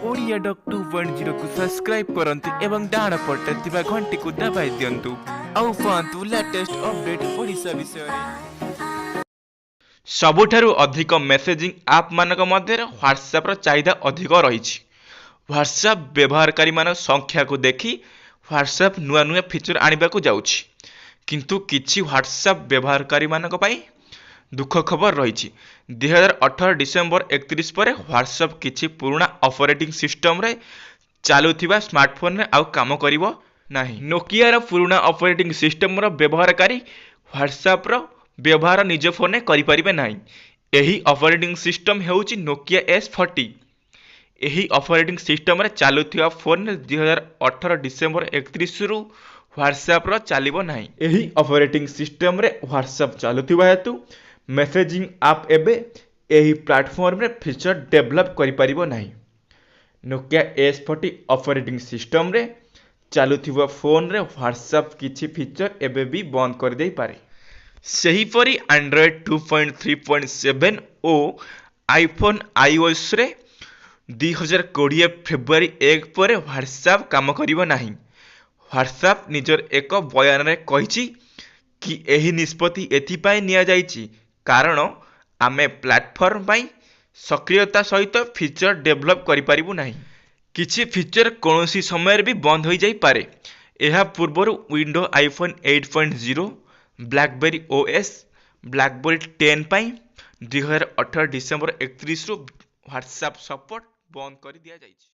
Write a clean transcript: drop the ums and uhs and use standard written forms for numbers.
Odia dock 2.0 को subscribe करंतु एवं डाण पटे थिबा घंटी को दबाई दियंतु आउ पांतु लेटेस्ट अपडेट ओडिशा विषय रे। सबुठारु अधिक मेसेजिंग आप मानक मध्य व्हाट्सएप रो चाहिदा अधिक रही। व्हाट्सएप व्यवहारकारी मान संख्या को देखि व्हाट्सएप नुआ नुआ फीचर आनिबा को जाउछि, किंतु किछि व्हाट्सएप व्यवहारकारी मानक पई दुख खबर रही। 2018 डिसेम्बर 31 पर व्हाट्सएप किछि पुराना ऑपरेटिंग सिस्टम रे चलुथिबा स्मार्टफोन रे आउ काम करिवो नाही। नोकिया रो पुराना ऑपरेटिंग सिस्टम रो व्यवहारकारी व्हाट्सएप रो व्यवहार निज फोन रे करि परिबे नाही। एही ऑपरेटिंग सिस्टम हेउछि नोकिया S40। एही ऑपरेटिंग सिस्टम रे चलुथिबा फोन रे 2018 डिसेम्बर 31 रु व्हाट्सएप रो चलिबो नाही। एही ऑपरेटिंग सिस्टम रे व्हाट्सएप चलुथिबा हेतु मेसेजिंग आप एबे एही प्लेटफॉर्म रे फीचर डेवलप करि परिबो नाही। नोकिया S40 ऑपरेटिंग सिस्टम रे चलुथिबा फोन रे व्हाट्सएप किछि फीचर एबे भी बंद कर देई पारे। सही परी एंड्रॉयड 2.3.7 ओ आईफोन iOS रे 2020 फेब्रुआरी 1 पर व्हाट्सएप काम करिबो नाही। व्हाट्सएप निजर एक बयान रे कहिछि कि एही निष्पत्ति एथिपाई निया जाइछि कारण आमे प्लेटफॉर्म पाई सक्रियता सहित फीचर डेवलप करि परिबु नाही। किछि फीचर कोनोसी समय भी बंद हो जाई पारे। एहा पूर्वरु window iPhone 8.0 BlackBerry OS BlackBerry 10 पाई 2018 डिसेम्बर 31 रु व्हाट्सएप सपोर्ट बंद कर दिया जाइछि।